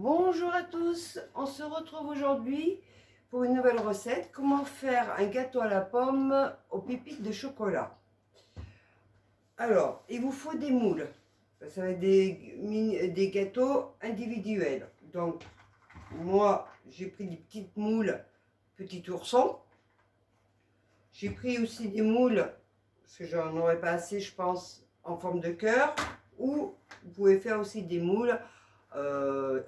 Bonjour à tous, on se retrouve aujourd'hui pour une nouvelle recette. Comment faire un gâteau à la pomme aux pépites de chocolat. Alors, il vous faut des moules. Ça va être des gâteaux individuels. Donc, moi, j'ai pris des petites moules petit ourson. J'ai pris aussi des moules, parce que j'en aurais pas assez, je pense, en forme de cœur. Ou vous pouvez faire aussi des moules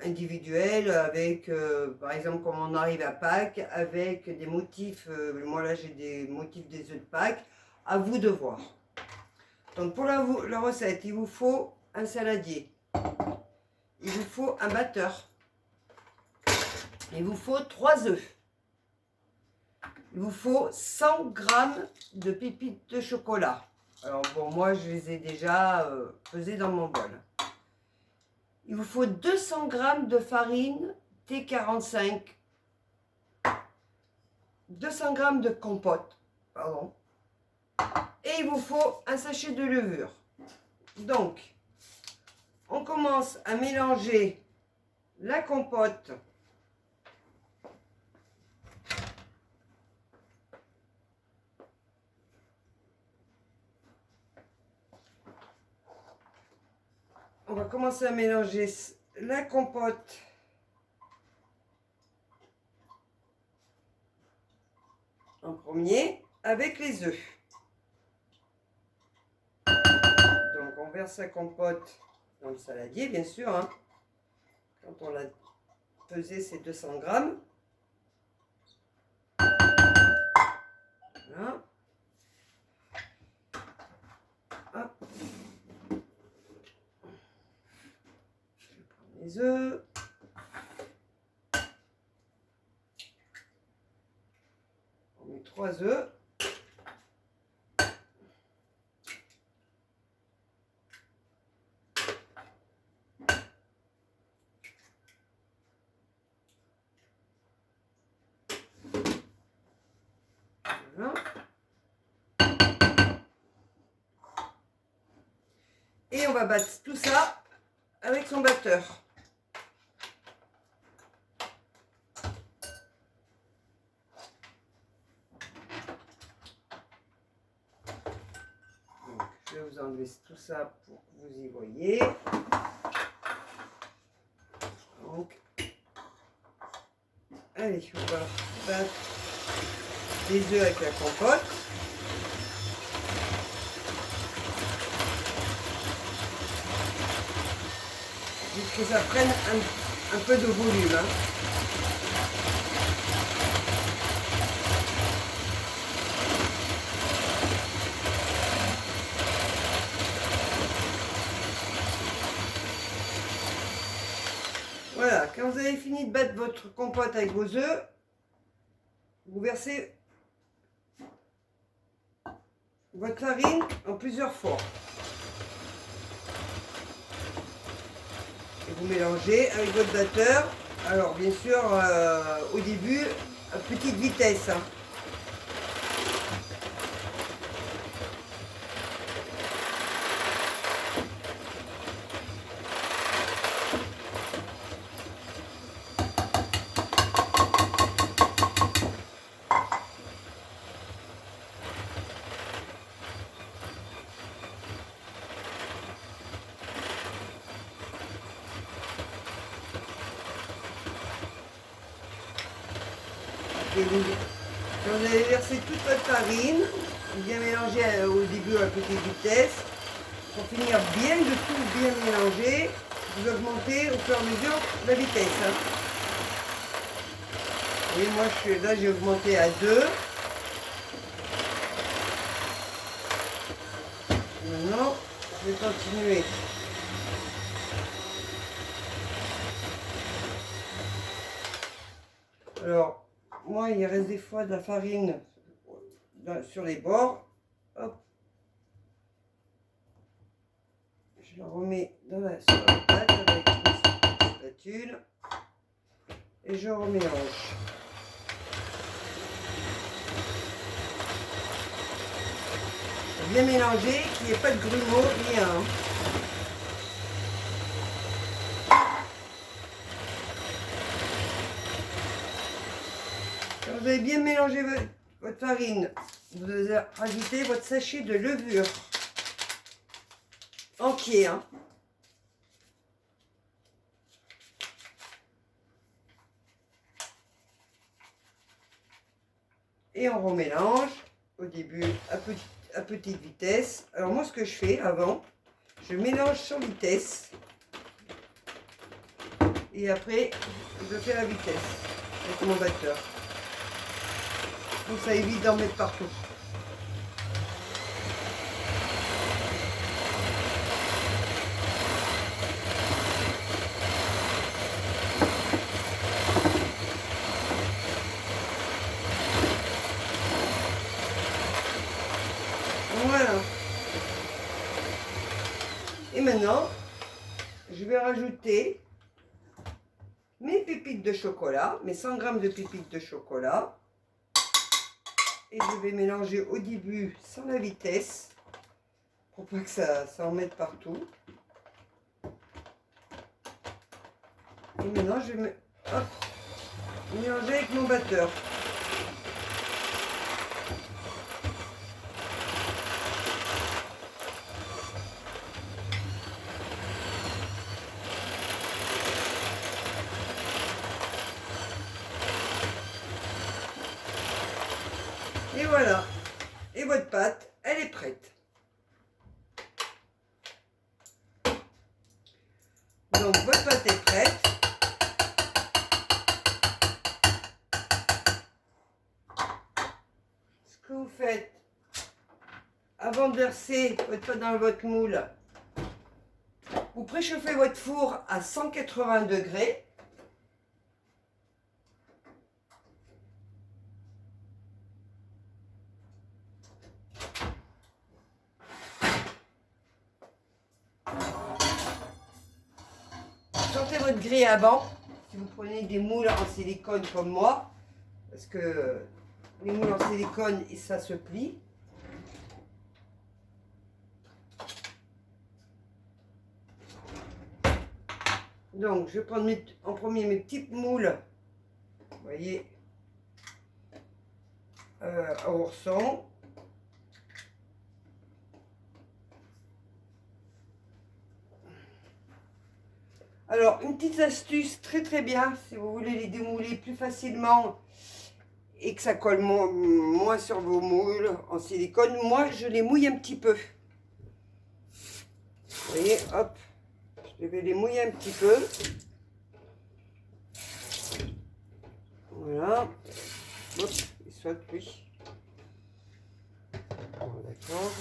individuels avec, par exemple, comme on arrive à Pâques, avec des motifs. Moi là, j'ai des motifs des œufs de Pâques. À vous de voir. Donc pour la recette, il vous faut un saladier. Il vous faut un batteur. Il vous faut 3 œufs. Il vous faut 100 g de pépites de chocolat. Alors bon, moi je les ai déjà pesées dans mon bol. Il vous faut 200 g de farine T45. 200 g de compote. Pardon. Et il vous faut un sachet de levure. Donc, on commence à mélanger la compote. On va commencer à mélanger la compote en premier avec les œufs. Donc on verse la compote dans le saladier, bien sûr, hein. Quand on l'a pesé, c'est 200 g. Voilà. Hop. Les œufs. On met 3 œufs. Voilà. Et on va battre tout ça avec son batteur. Je vais vous enlever tout ça pour que vous y voyez. Donc, allez, on va battre les œufs avec la compote. Jusqu'à ce que ça prenne un peu de volume, hein. Voilà, quand vous avez fini de battre votre compote avec vos œufs, vous versez votre farine en plusieurs fois. Et vous mélangez avec votre batteur. Alors bien sûr, au début, à petite vitesse, hein. Quand vous avez versé toute votre farine, bien mélanger au début à petite vitesse, pour finir bien de tout bien mélanger, vous augmentez au fur et à mesure la vitesse, hein. Et moi là j'ai augmenté à 2. Maintenant je vais continuer. Alors, moi, il reste des fois de la farine sur les bords. Hop. Je la remets sur la pâte avec une spatule. Et je remélange. Bien mélanger, qu'il n'y ait pas de grumeaux, rien. vous avez bien mélangé votre farine, vous devez rajouter votre sachet de levure entier. Hein. Et on remélange au début à petite vitesse. Alors moi ce que je fais avant, je mélange sur vitesse. Et après, je fais la vitesse avec mon batteur. Donc ça évite d'en mettre partout. Voilà. Et maintenant, je vais rajouter mes pépites de chocolat, mes 100 g de pépites de chocolat. Et je vais mélanger au début sans la vitesse, pour pas que ça en mette partout. Et maintenant, je vais mélanger avec mon batteur. Et voilà, et votre pâte, elle est prête. Donc votre pâte est prête. Ce que vous faites, avant de verser votre pâte dans votre moule, vous préchauffez votre four à 180 degrés. Sortez votre grille avant, si vous prenez des moules en silicone comme moi, parce que les moules en silicone, ça se plie. Donc, je vais prendre en premier mes petites moules, vous voyez, à ourson. Alors, une petite astuce très bien, si vous voulez les démouler plus facilement et que ça colle moins sur vos moules en silicone, moi je les mouille un petit peu. Vous voyez, hop, je vais les mouiller un petit peu. Voilà, hop, ils soient cuits. Bon, d'accord.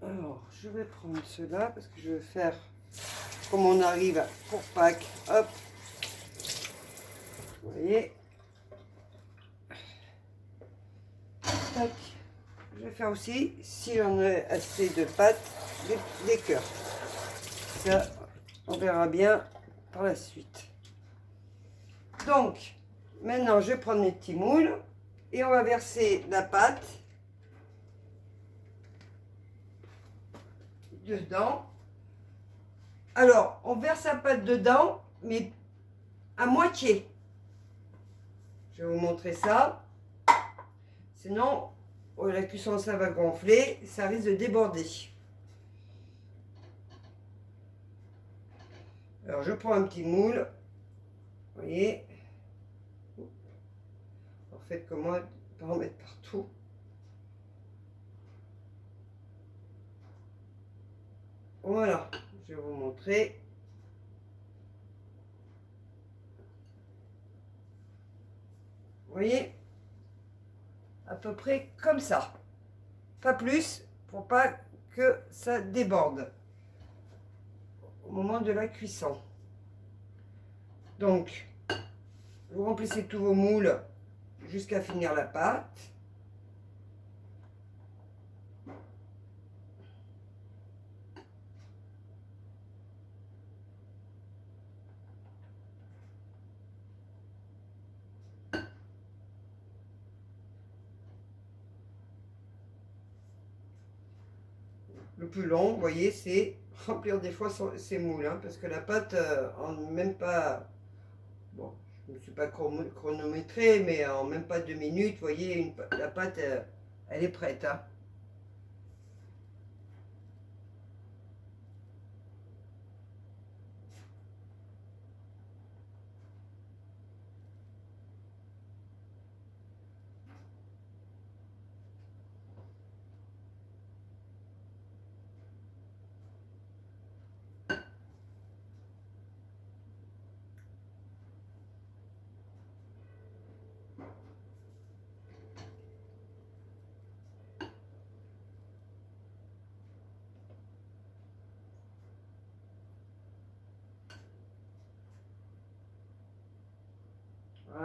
Alors, je vais prendre cela parce que je vais faire comme on arrive pour Pâques. Hop, vous voyez. Tac. Je vais faire aussi, si j'en ai assez de pâte, des cœurs. Ça, on verra bien par la suite. Donc, maintenant, je vais prendre mes petits moules et on va verser la pâte dedans. Alors, on verse la pâte dedans, mais à moitié. Je vais vous montrer ça. Sinon, la cuisson, ça va gonfler, ça risque de déborder. Alors, je prends un petit moule. Vous voyez. En fait, comment pas en mettre partout. Voilà, je vais vous montrer. Vous voyez, à peu près comme ça. Pas plus, pour pas que ça déborde au moment de la cuisson. Donc, vous remplissez tous vos moules jusqu'à finir la pâte. Le plus long, vous voyez, c'est remplir des fois ces moules, hein, parce que la pâte, en même pas Bon, je ne me suis pas chronométré, mais en même pas 2 minutes, vous voyez, la pâte, elle est prête. Hein.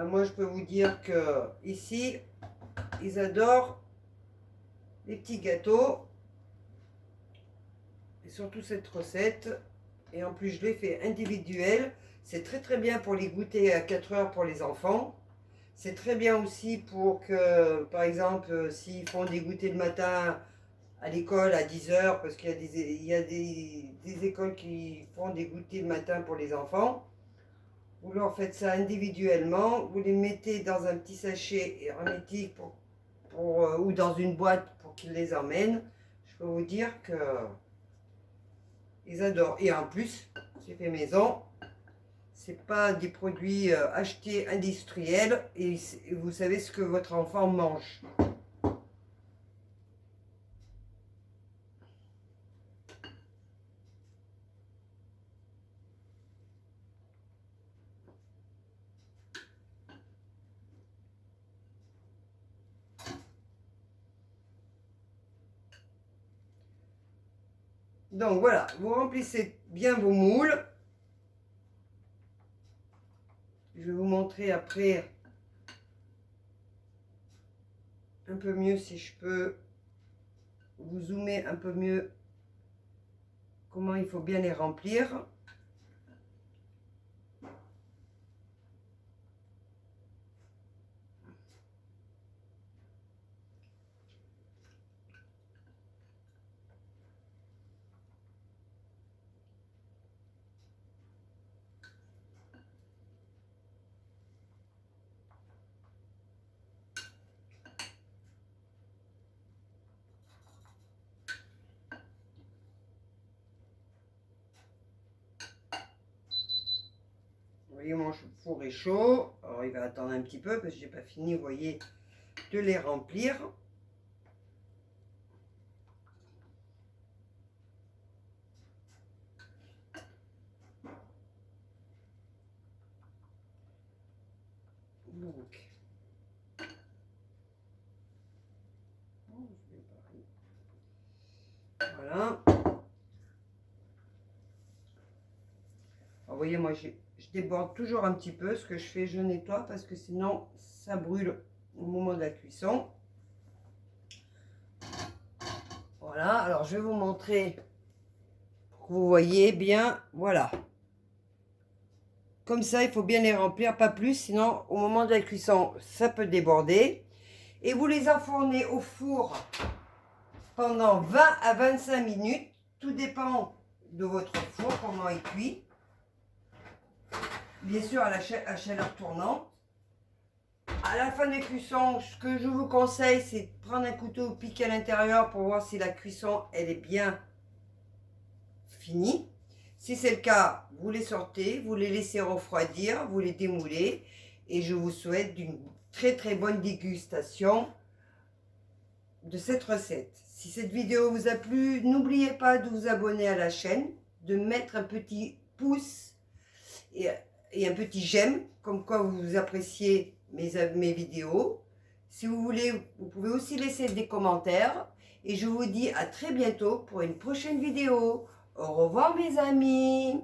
Moi, je peux vous dire que ici, ils adorent les petits gâteaux. Et surtout cette recette. Et en plus, je l'ai fait individuel. C'est très très bien pour les goûter à 4 heures pour les enfants. C'est très bien aussi pour que, par exemple, s'ils font des goûters le matin à l'école à 10 heures, parce qu'il y a des écoles qui font des goûters le matin pour les enfants. Vous leur faites ça individuellement, vous les mettez dans un petit sachet hermétique ou dans une boîte pour qu'ils les emmènent. Je peux vous dire que ils adorent. Et en plus, c'est fait maison. C'est pas des produits achetés industriels et vous savez ce que votre enfant mange. Donc voilà, vous remplissez bien vos moules. Je vais vous montrer après un peu mieux si je peux vous zoomer un peu mieux comment il faut bien les remplir. Vous voyez, mon four est chaud. Alors, il va attendre un petit peu parce que j'ai pas fini, vous voyez, de les remplir. Donc, voilà. Vous voyez, moi, je déborde toujours un petit peu. Ce que je fais, je nettoie parce que sinon, ça brûle au moment de la cuisson. Voilà, alors je vais vous montrer pour que vous voyez bien. Voilà. Comme ça, il faut bien les remplir, pas plus, sinon au moment de la cuisson, ça peut déborder. Et vous les enfournez au four pendant 20 à 25 minutes. Tout dépend de votre four, comment il cuit. Bien sûr, à la chaleur tournante. À la fin de la cuisson, ce que je vous conseille, c'est de prendre un couteau, piquer à l'intérieur pour voir si la cuisson, elle est bien finie. Si c'est le cas, vous les sortez, vous les laissez refroidir, vous les démoulez. Et je vous souhaite une très très bonne dégustation de cette recette. Si cette vidéo vous a plu, n'oubliez pas de vous abonner à la chaîne, de mettre un petit pouce et un petit j'aime, comme quoi vous appréciez mes vidéos. Si vous voulez, vous pouvez aussi laisser des commentaires. Et je vous dis à très bientôt pour une prochaine vidéo. Au revoir mes amis.